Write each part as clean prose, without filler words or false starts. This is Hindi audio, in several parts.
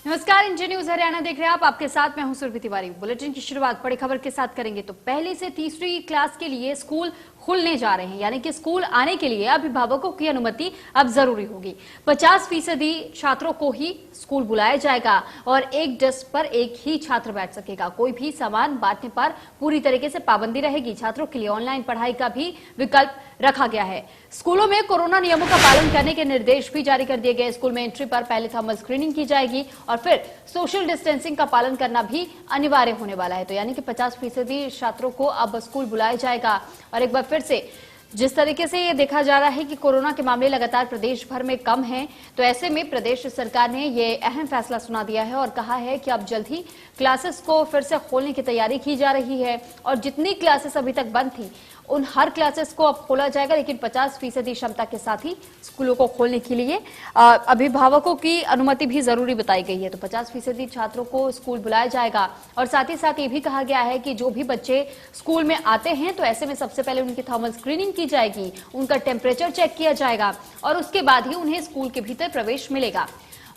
नमस्कार, इंडिया न्यूज हरियाणा देख रहे हैं आप। आपके साथ मैं हूं सुरभि तिवारी। बुलेटिन की शुरुआत बड़ी खबर के साथ करेंगे तो पहली से तीसरी क्लास के लिए स्कूल खुलने जा रहे हैं, यानी कि स्कूल आने के लिए अभिभावकों की अनुमति अब जरूरी होगी। 50% छात्रों को ही स्कूल बुलाया जाएगा और एक डेस्क पर एक ही छात्र बैठ सकेगा। कोई भी सामान बांटने पर पूरी तरीके से पाबंदी रहेगी। छात्रों के लिए ऑनलाइन पढ़ाई का भी विकल्प रखा गया है। स्कूलों में कोरोना नियमों का पालन करने के निर्देश भी जारी कर दिए गए। स्कूल में एंट्री पर पहले थर्मल स्क्रीनिंग की जाएगी और फिर सोशल डिस्टेंसिंग का पालन करना भी अनिवार्य होने वाला है। तो यानी कि 50% छात्रों को अब स्कूल बुलाया जाएगा। और एक बार फिर से जिस तरीके से ये देखा जा रहा है कि कोरोना के मामले लगातार प्रदेश भर में कम हैं, तो ऐसे में प्रदेश सरकार ने ये अहम फैसला सुना दिया है और कहा है कि अब जल्द ही क्लासेस को फिर से खोलने की तैयारी की जा रही है। और जितनी क्लासेस अभी तक बंद थी उन हर क्लासेस को अब खोला जाएगा, लेकिन 50% क्षमता के साथ ही स्कूलों को खोलने के लिए अभिभावकों की अनुमति भी जरूरी बताई गई है। तो 50% छात्रों को स्कूल बुलाया जाएगा और साथ ही साथ ये भी कहा गया है कि जो भी बच्चे स्कूल में आते हैं तो ऐसे में सबसे पहले उनकी थर्मल स्क्रीनिंग की जाएगी, उनका टेम्परेचर चेक किया जाएगा और उसके बाद ही उन्हें स्कूल के भीतर प्रवेश मिलेगा।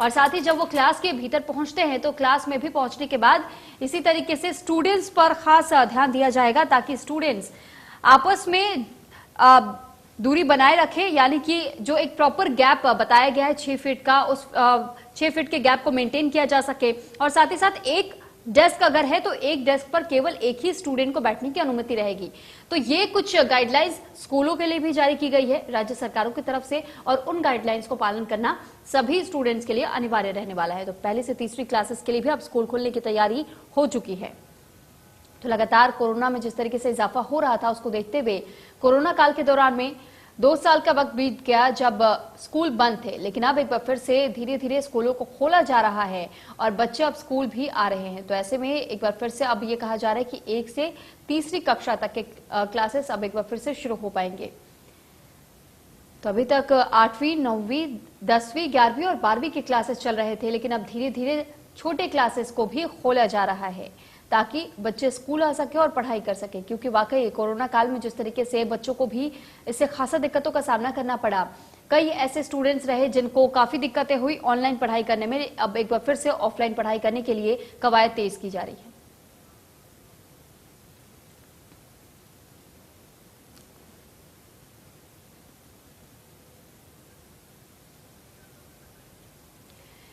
और साथ ही जब वो क्लास के भीतर पहुंचते हैं तो क्लास में भी पहुंचने के बाद इसी तरीके से स्टूडेंट्स पर खास ध्यान दिया जाएगा ताकि स्टूडेंट्स आपस में दूरी बनाए रखें, यानी कि जो एक प्रॉपर गैप बताया गया है 6 फीट का, उस 6 फीट के गैप को मेंटेन किया जा सके। और साथ ही साथ एक डेस्क अगर है तो एक डेस्क पर केवल एक ही स्टूडेंट को बैठने की अनुमति रहेगी। तो ये कुछ गाइडलाइंस स्कूलों के लिए भी जारी की गई है राज्य सरकारों की तरफ से और उन गाइडलाइंस को पालन करना सभी स्टूडेंट्स के लिए अनिवार्य रहने वाला है। तो पहली से तीसरी क्लासेस के लिए भी अब स्कूल खोलने की तैयारी हो चुकी है। तो लगातार कोरोना में जिस तरीके से इजाफा हो रहा था उसको देखते हुए कोरोना काल के दौरान में 2 साल का वक्त बीत गया जब स्कूल बंद थे, लेकिन अब एक बार फिर से धीरे धीरे स्कूलों को खोला जा रहा है और बच्चे अब स्कूल भी आ रहे हैं। तो ऐसे में एक बार फिर से अब ये कहा जा रहा है कि 1 से तीसरी कक्षा तक के क्लासेस अब एक बार फिर से शुरू हो पाएंगे। तो अभी तक 8वीं, 9वीं, 10वीं, 11वीं और 12वीं की क्लासेस चल रहे थे, लेकिन अब धीरे धीरे छोटे क्लासेस को भी खोला जा रहा है ताकि बच्चे स्कूल आ सके और पढ़ाई कर सके। क्योंकि वाकई कोरोना काल में जिस तरीके से बच्चों को भी इससे खासा दिक्कतों का सामना करना पड़ा, कई ऐसे स्टूडेंट्स रहे जिनको काफी दिक्कतें हुई ऑनलाइन पढ़ाई करने में। अब एक बार फिर से ऑफलाइन पढ़ाई करने के लिए कवायद तेज की जा रही है।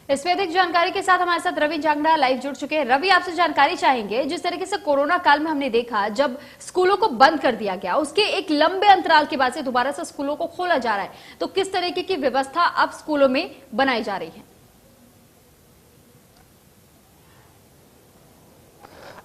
इसमें अधिक जानकारी के साथ हमारे साथ रवि जांगड़ा लाइव जुड़ चुके हैं। रवि, आपसे जानकारी चाहेंगे, जिस तरीके से कोरोना काल में हमने देखा जब स्कूलों को बंद कर दिया गया, उसके एक लंबे अंतराल के बाद से दोबारा से स्कूलों को खोला जा रहा है, तो किस तरीके की व्यवस्था अब स्कूलों में बनाई जा रही है?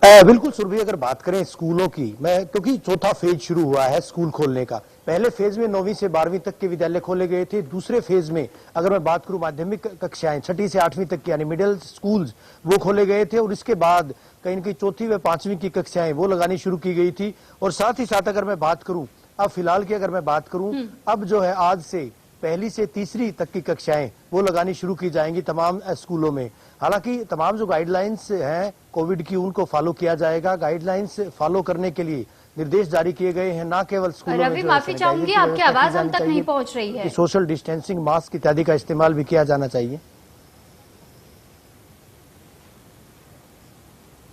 बिल्कुल सुरभि, अगर बात करें स्कूलों की, मैं क्योंकि चौथा फेज शुरू हुआ है स्कूल खोलने का। पहले फेज में 9वीं से 12वीं तक के विद्यालय खोले गए थे। दूसरे फेज में अगर मैं बात करूं माध्यमिक कक्षाएं 6ठी से 8वीं तक की यानी मिडिल स्कूल्स वो खोले गए थे और इसके बाद कहीं न कहीं 4वीं व 5वीं की कक्षाएं वो लगानी शुरू की गई थी। और साथ ही साथ अगर मैं बात करूं अब फिलहाल की, अगर मैं बात करूं अब जो है आज से पहली से तीसरी तक की कक्षाएं वो लगानी शुरू की जाएंगी तमाम स्कूलों में। हालांकि तमाम जो गाइडलाइंस हैं कोविड की उनको फॉलो किया जाएगा। गाइडलाइंस फॉलो करने के लिए निर्देश जारी किए गए हैं, न केवल स्कूलों में। माफी चाहूंगी, आपकी आवाज हम तक नहीं पहुंच रही है। सोशल डिस्टेंसिंग, मास्क इत्यादि का इस्तेमाल भी किया जाना चाहिए।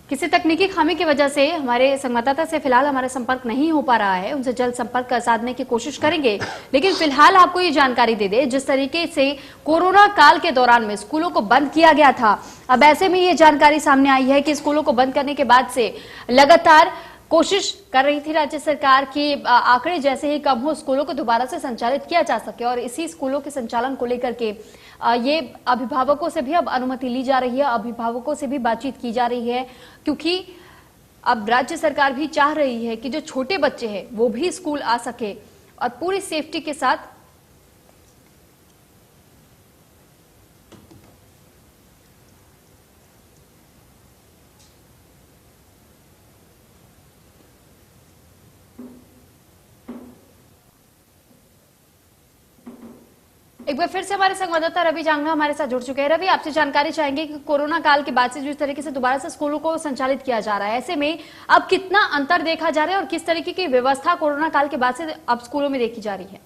किसी तकनीकी खामी की वजह से हमारे संवाददाता से फिलहाल हमारा संपर्क नहीं हो पा रहा है, उनसे जल्द संपर्क साधने की कोशिश करेंगे। लेकिन फिलहाल आपको ये जानकारी दे दे, जिस तरीके से कोरोना काल के दौरान में स्कूलों को बंद किया गया था, अब ऐसे में ये जानकारी सामने आई है कि स्कूलों को बंद करने के बाद से लगातार कोशिश कर रही थी राज्य सरकार की आंकड़े जैसे ही कम हो स्कूलों को दोबारा से संचालित किया जा सके। और इसी स्कूलों के संचालन को लेकर के ये अभिभावकों से भी अब अनुमति ली जा रही है, अभिभावकों से भी बातचीत की जा रही है, क्योंकि अब राज्य सरकार भी चाह रही है कि जो छोटे बच्चे हैं वो भी स्कूल आ सके और पूरी सेफ्टी के साथ। एक बार फिर से हमारे संवाददाता रवि जांगड़ा हमारे साथ जुड़ चुके हैं। रवि, आपसे जानकारी चाहेंगे कि कोरोना काल के बाद से जिस तरीके से दोबारा से स्कूलों को संचालित किया जा रहा है, ऐसे में अब कितना अंतर देखा जा रहा है और किस तरीके की व्यवस्था कोरोना काल के बाद से अब स्कूलों में देखी जा रही है?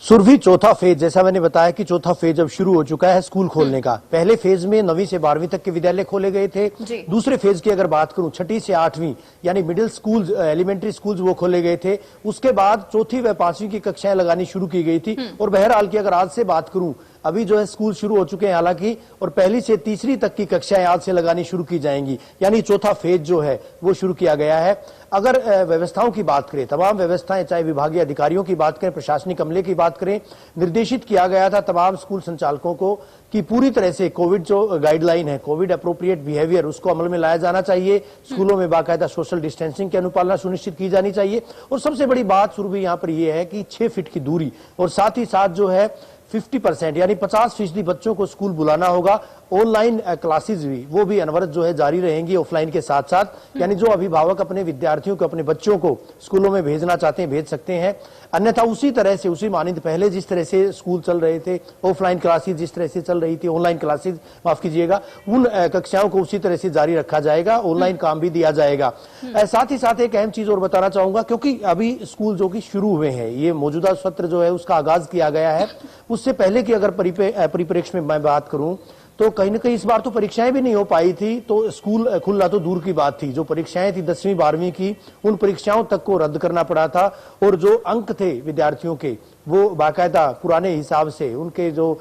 सुरभि चौथा फेज, जैसा मैंने बताया कि चौथा फेज अब शुरू हो चुका है स्कूल खोलने का। पहले फेज में 9वीं से 12वीं तक के विद्यालय खोले गए थे। दूसरे फेज की अगर बात करूं, 6ठी से 8वीं यानी मिडिल स्कूल, एलिमेंट्री स्कूल्स वो खोले गए थे। उसके बाद चौथी व 5वीं की कक्षाएं लगानी शुरू की गई थी। और बहरहाल की अगर आज से बात करूं, अभी जो है स्कूल शुरू हो चुके हैं हालांकि, और पहली से तीसरी तक की कक्षाएं आज से लगानी शुरू की जाएंगी, यानी चौथा फेज जो है वो शुरू किया गया है। अगर व्यवस्थाओं की बात करें, तमाम व्यवस्थाएं, चाहे विभागीय अधिकारियों की बात करें, प्रशासनिक अमले की बात करें, निर्देशित किया गया था तमाम स्कूल संचालकों को कि पूरी तरह से कोविड जो गाइडलाइन है, कोविड अप्रोप्रिएट बिहेवियर, उसको अमल में लाया जाना चाहिए। स्कूलों में बाकायदा सोशल डिस्टेंसिंग की अनुपालना सुनिश्चित की जानी चाहिए। और सबसे बड़ी बात सुरभि यहां पर यह है कि 6 फीट की दूरी, और साथ ही साथ जो है 50% यानी 50% बच्चों को स्कूल बुलाना होगा। ऑनलाइन क्लासेस भी वो भी अनवरत जो है जारी रहेंगी ऑफलाइन के साथ साथ, यानी जो अभिभावक अपने विद्यार्थियों को, अपने बच्चों को स्कूलों में भेजना चाहते हैं भेज सकते हैं। अन्यथा उसी तरह से, उसी मानंद पहले जिस तरह से स्कूल चल रहे थे, ऑफलाइन क्लासेस जिस तरह से चल रही थी, ऑनलाइन क्लासेस माफ कीजिएगा, उन कक्षाओं को उसी तरह से जारी रखा जाएगा। ऑनलाइन काम भी दिया जाएगा। साथ ही साथ एक अहम चीज और बताना चाहूंगा, क्योंकि अभी स्कूल जो कि शुरू हुए हैं, ये मौजूदा सत्र जो है उसका आगाज किया गया है। उससे पहले की अगर परिप्रेक्ष्य में मैं बात करूं तो कहीं ना कहीं इस बार तो परीक्षाएं भी नहीं हो पाई थी, तो स्कूल खुलना तो दूर की बात थी। जो परीक्षाएं थी 10वीं 12वीं की, उन परीक्षाओं तक को रद्द करना पड़ा था। और जो अंक थे विद्यार्थियों के, वो बाकायदा पुराने हिसाब से, उनके जो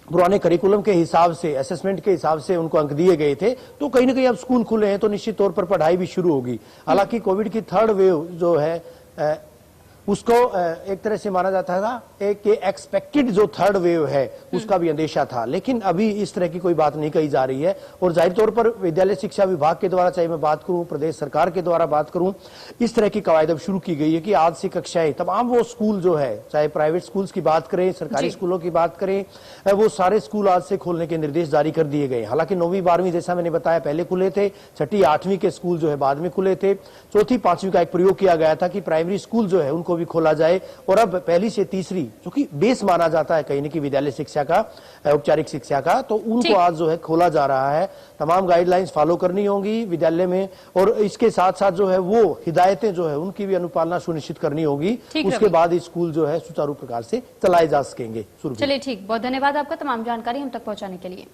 पुराने करिकुलम के हिसाब से, असेसमेंट के हिसाब से उनको अंक दिए गए थे। तो कहीं ना कहीं अब स्कूल खुले हैं तो निश्चित तौर पर पढ़ाई भी शुरू होगी। हालांकि कोविड की थर्ड वेव जो है उसको एक तरह से माना जाता था कि एक्सपेक्टेड जो थर्ड वेव है उसका भी अंदेशा था, लेकिन अभी इस तरह की कोई बात नहीं कही जा रही है। और जाहिर तौर पर विद्यालय शिक्षा विभाग के द्वारा, चाहे मैं बात करूं प्रदेश सरकार के द्वारा बात करूं, इस तरह की कवायद अब शुरू की गई है कि आज से कक्षाएं, तमाम वो स्कूल जो है, चाहे प्राइवेट स्कूल्स की बात करें, सरकारी स्कूलों की बात करें, वो सारे स्कूल आज से खोलने के निर्देश जारी कर दिए गए। हालांकि 9वीं 12वीं जैसा मैंने बताया पहले खुले थे, 6ठी 8वीं के स्कूल जो है बाद में खुले थे। चौथी 5वीं का एक प्रयोग किया गया था कि प्राइमरी स्कूल जो है उनको भी खोला जाए। और अब पहली से तीसरी, जो कि बेस माना जाता है कहीं न कहीं विद्यालय शिक्षा का, औपचारिक शिक्षा का, तो उनको आज जो है खोला जा रहा है। तमाम गाइडलाइंस फॉलो करनी होंगी विद्यालय में, और इसके साथ साथ जो है वो हिदायतें जो है उनकी भी अनुपालना सुनिश्चित करनी होगी। उसके बाद स्कूल जो है सुचारू प्रकार से चलाए जा सकेंगे। चलिए ठीक, बहुत धन्यवाद आपका तमाम जानकारी हम तक पहुंचाने के लिए।